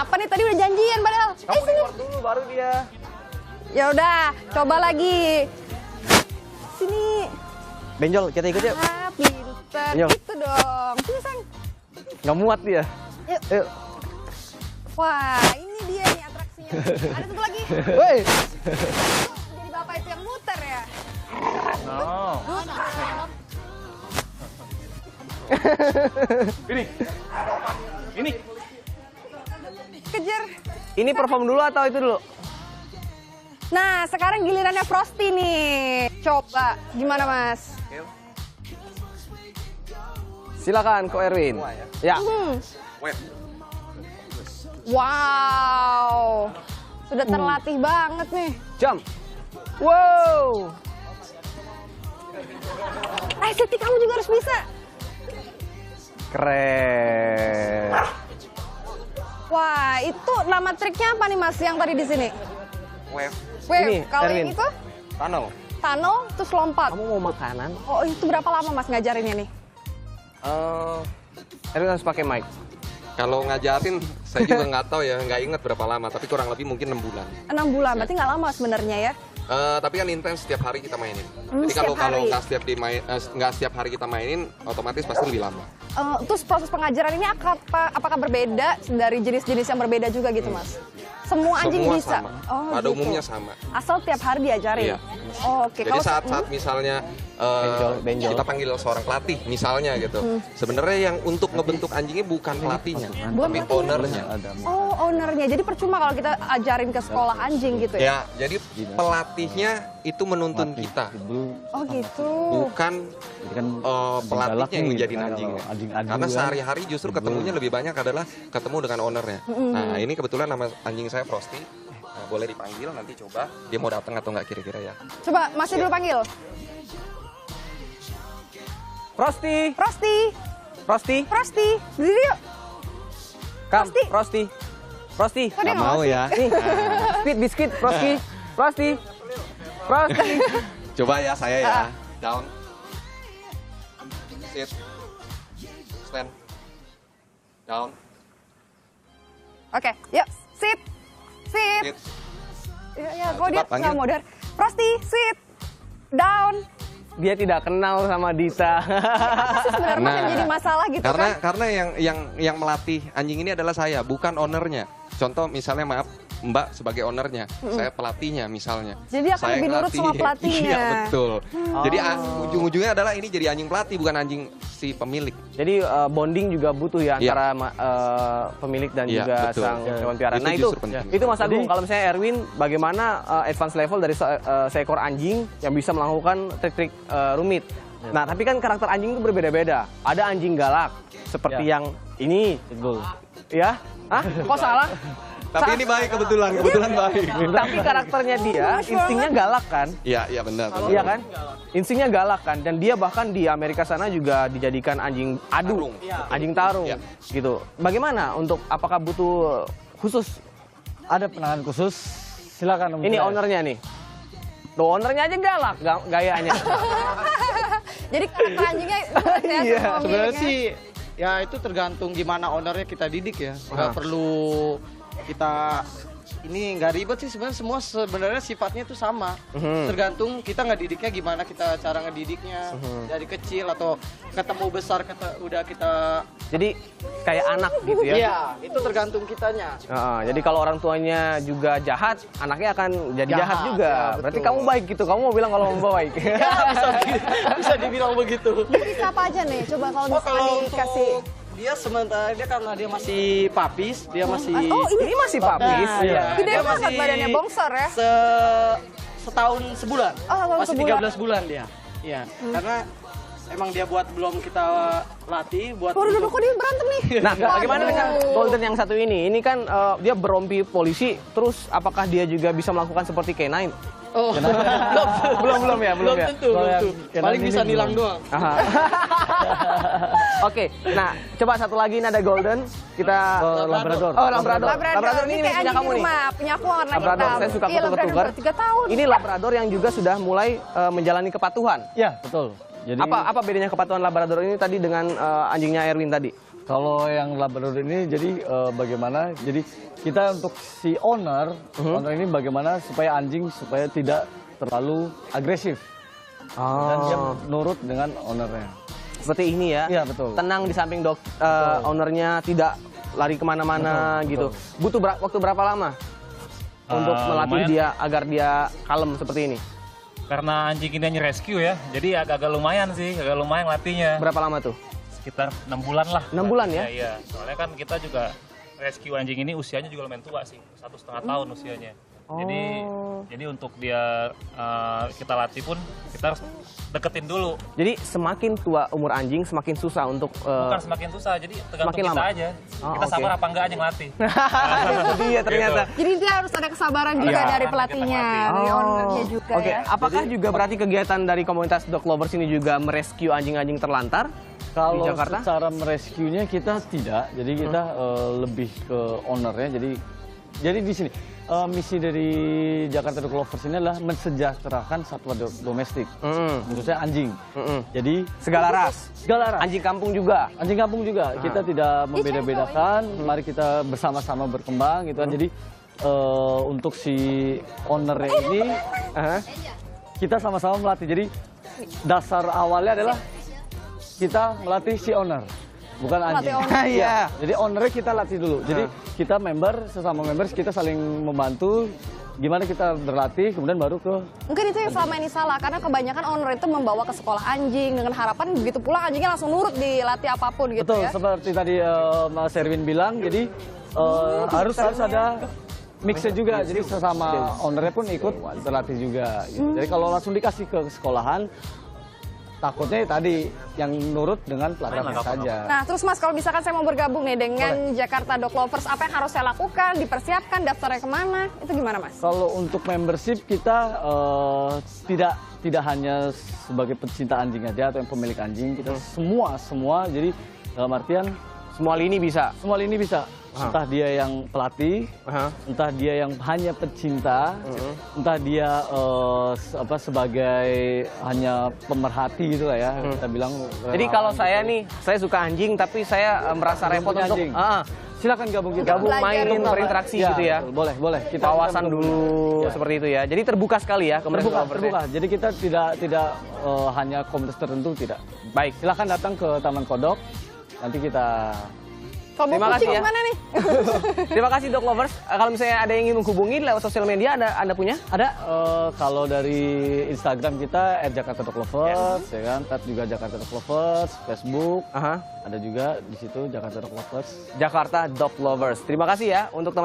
Kenapa nih tadi udah janjian padahal? Kamu reward dulu baru dia. Ya udah, coba lagi. Sini. Benjol, kita ikut yuk. Ah, pinter. Yuk. Itu dong. Sini, sayang. Nggak muat dia. Yuk. Yuk. Wah, ini dia nih atraksinya. Ada satu lagi. Woi. Jadi bapak itu yang muter ya. No. Ini. Kejar. Ini perform dulu atau itu dulu? Nah, sekarang gilirannya Frosty nih. Coba, gimana Mas? Silakan, Ko Erwin. Ya. Wow, sudah terlatih banget nih. Jump. Wow. Siti, kamu juga harus bisa. Keren. Wah, itu nama triknya apa nih Mas yang tadi di sini? Wave. Ini, Kalau Erwin. yang itu? Tunnel. Tunnel, terus lompat. Kamu mau makanan? Oh, itu berapa lama Mas ngajarinnya nih? Erwin harus pakai mic. Kalau ngajarin, saya juga nggak tahu ya, nggak ingat berapa lama, tapi kurang lebih mungkin 6 bulan. 6 bulan, berarti nggak lama sebenarnya ya? Tapi kan intens setiap hari kita mainin. Jadi Setiap kalau hari. nggak setiap hari kita mainin, otomatis pasti lebih lama. Terus proses pengajaran ini apakah berbeda dari jenis-jenis yang berbeda juga gitu Mas? Semua anjing Semua bisa? sama. Oh, Pada gitu. umumnya sama. Asal tiap hari diajarin? Iya. Oh, oke. Jadi saat misalnya benjol. kita panggil seorang pelatih misalnya gitu. Sebenarnya yang untuk ngebentuk anjingnya bukan pelatihnya, tapi ownernya. Oh, ownernya. Jadi percuma kalau kita ajarin ke sekolah anjing gitu ya? Ya, jadi pelatihnya itu menuntun kita, Oh, gitu. bukan pelatihnya yang ngejadiin anjingnya. Karena sehari-hari justru ketemunya lebih banyak adalah ketemu dengan ownernya. Nah, ini kebetulan nama anjing saya Frosty. Nah, boleh dipanggil, nanti coba dia mau datang atau nggak kira-kira ya. Coba masih dulu panggil. Frosty. Frosty, Frosty. Frosty, berdiri yuk. Come, Frosty. Frosty. Kok dia nggak mau ya. Nih. Speed biscuit, Frosty. Frosty. Frosty. Coba ya saya ya. Down. Sit. Stand. Down. Oke, yuk, sit. Sit. Sit. Ya, Nah, kok dia cepat, nggak panggil. modern. Frosty, sit. Down. Dia tidak kenal sama Dita. Apa sih sebenarnya Mas, yang jadi masalah gitu kan? Karena yang melatih anjing ini adalah saya, bukan ownernya. Contoh misalnya maaf, Mbak sebagai ownernya, saya pelatihnya misalnya. Jadi akan Saya lebih nurut sama ngelatih. pelatihnya. Iya betul. Jadi ujung-ujungnya adalah ini jadi anjing pelatih bukan anjing si pemilik. Jadi bonding juga butuh ya Iya. antara pemilik dan Iya, juga betul. sang hewan piaraan. Itu Nah justru penting. itu Mas Agung, kalau misalnya Erwin, bagaimana advance level dari seekor anjing yang bisa melakukan trik-trik rumit. Nah tapi kan karakter anjing itu berbeda-beda. Ada anjing galak seperti yang ini. Ya? Hah? Kok salah? Tapi ini baik kebetulan baik. Tapi karakternya dia instingnya galak kan? Iya benar. Iya kan? Instingnya galak kan, dan dia bahkan di Amerika sana juga dijadikan anjing adu, anjing tarung, Iya. gitu. Bagaimana apakah butuh khusus? Ada penanganan khusus, silakan. Ini ownernya nih. Tuh ownernya aja galak gayanya. Jadi karakter anjingnya ya, Iya, semua sebenarnya miliknya. sih ya itu tergantung gimana ownernya kita didik ya. Nggak perlu kita ini nggak ribet sih sebenarnya, semua sebenarnya sifatnya itu sama. Tergantung kita ngedidiknya gimana, kita cara ngedidiknya dari kecil atau ketemu besar udah kita. Jadi kayak anak gitu ya. Iya, itu tergantung kitanya. Jadi kalau orang tuanya juga jahat, anaknya akan jadi jahat Jahat, juga. ya, Berarti betul. kamu baik gitu. Kamu mau bilang kalau kamu baik. Bisa dibilang begitu. Dia bisa apa aja nih? Coba kalau Oh, misalnya kalau dikasih. untuk dia sementara dia karena dia masih papis, dia masih. Oh, Ini masih papis. Nah, iya. Gede Dia banget masih badannya, bongsor ya? Setahun sebulan. Oh, setahun masih sebulan. 13 bulan dia. Iya. Karena emang dia belum kita latih buat. Waduh, kok dia berantem nih? Nah, bagaimana Waduh. dengan Golden yang satu ini? Ini kan dia berompi polisi, terus apakah dia juga bisa melakukan seperti K9? Oh. Belum ya. Belum tentu. Paling bisa nilang doang. Aha. Oke, nah coba satu lagi, ini ada Golden. Kita Labrador. Oh, Labrador. Labrador ini kayak punya anjing kamu di nih. rumah. Punya aku warna Labrador, hitam. saya suka Iya, Labrador ketukar. baru 3 tahun. Ini Labrador yang juga sudah mulai menjalani kepatuhan. Ya, betul. Jadi Apa bedanya kepatuhan Labrador ini tadi dengan anjingnya Erwin tadi? Kalau yang Labrador ini jadi bagaimana? Jadi kita untuk si owner ini bagaimana supaya anjing supaya tidak terlalu agresif dan dia nurut dengan ownernya. Seperti ini ya. Iya betul. Tenang di samping ownernya, tidak lari kemana-mana gitu. Butuh waktu berapa lama untuk melatih lumayan. dia agar dia kalem seperti ini? Karena anjing ini hanya rescue ya, jadi agak lumayan sih, agak lumayan latihnya. Berapa lama tuh? Sekitar 6 bulan lah. 6 bulan ya? Iya, soalnya kan kita juga rescue anjing ini usianya juga lumayan tua sih, 1,5 tahun usianya. Jadi untuk dia kita latih pun kita harus deketin dulu. Jadi semakin tua umur anjing semakin susah untuk Bukan semakin susah, jadi tergantung semakin kita lama? aja. Oh, Kita oke. sabar apa enggak aja ngelatih. itu dia ternyata. Jadi dia harus ada kesabaran juga Iya, dari kita pelatihnya, ngelatih. dari ownernya juga Oke, ya. apakah juga berarti kegiatan dari komunitas dog lovers ini juga merescue anjing-anjing terlantar Kalau di Jakarta? secara merescue-nya kita tidak, jadi kita lebih ke ownernya. Jadi di sini misi dari Jakarta Dog Lovers ini adalah mensejahterakan satwa domestik, khususnya anjing. Jadi Segala ras, segala ras. anjing kampung juga. Anjing kampung juga kita tidak membeda-bedakan. Mari kita bersama-sama berkembang gitu kan. Jadi untuk si ownernya ini kita sama-sama melatih. Jadi dasar awalnya adalah kita melatih si owner, bukan anjing. Iya. Jadi ownernya kita latih dulu. Jadi kita sesama members kita saling membantu. Gimana kita berlatih, kemudian baru ke Mungkin itu yang selama ini salah, karena kebanyakan owner itu membawa ke sekolah anjing dengan harapan begitu pulang anjingnya langsung nurut dilatih apapun gitu betul ya. seperti tadi Mas Erwin bilang. Jadi harus ada mixnya juga. Jadi sesama ownernya pun ikut berlatih juga. Gitu. Jadi kalau langsung dikasih ke sekolahan, takutnya tadi yang nurut dengan pelatihnya saja. Nah, terus Mas, kalau misalkan saya mau bergabung nih dengan Jakarta Dog Lovers, apa yang harus saya lakukan? Dipersiapkan, daftarnya kemana? Itu gimana, Mas? Kalau untuk membership kita tidak hanya sebagai pecinta anjing aja atau yang pemilik anjing, kita semua. Jadi dalam artian Semua lini bisa. semua ini bisa. Entah dia yang pelatih, entah dia yang hanya pecinta, entah dia sebagai hanya pemerhati gitu lah ya. Kita bilang. Jadi kalau saya nih, saya suka anjing tapi saya merasa repot punya untuk anjing. Silakan gabung kita. gabung Belajar main juga, Pak. berinteraksi gitu ya. Boleh. Kita Wawasan dulu Ya. seperti itu ya. Jadi terbuka sekali ya komunitas lovers ya. Terbuka. Jadi kita tidak hanya komunitas tertentu, tidak. Baik. Silakan datang ke Taman Kodok. Nanti kita Kalau Terima mau kasih kucing ya. gimana nih? Terima kasih Dog Lovers. Kalau misalnya ada yang ingin menghubungi lewat sosial media, Anda punya? ada kalau dari Instagram kita @jakarta_dog_lovers, ya kan? Tab juga Jakarta Dog Lovers, Facebook, ada juga di situ Jakarta Dog Lovers. Jakarta Dog Lovers. Terima kasih ya untuk teman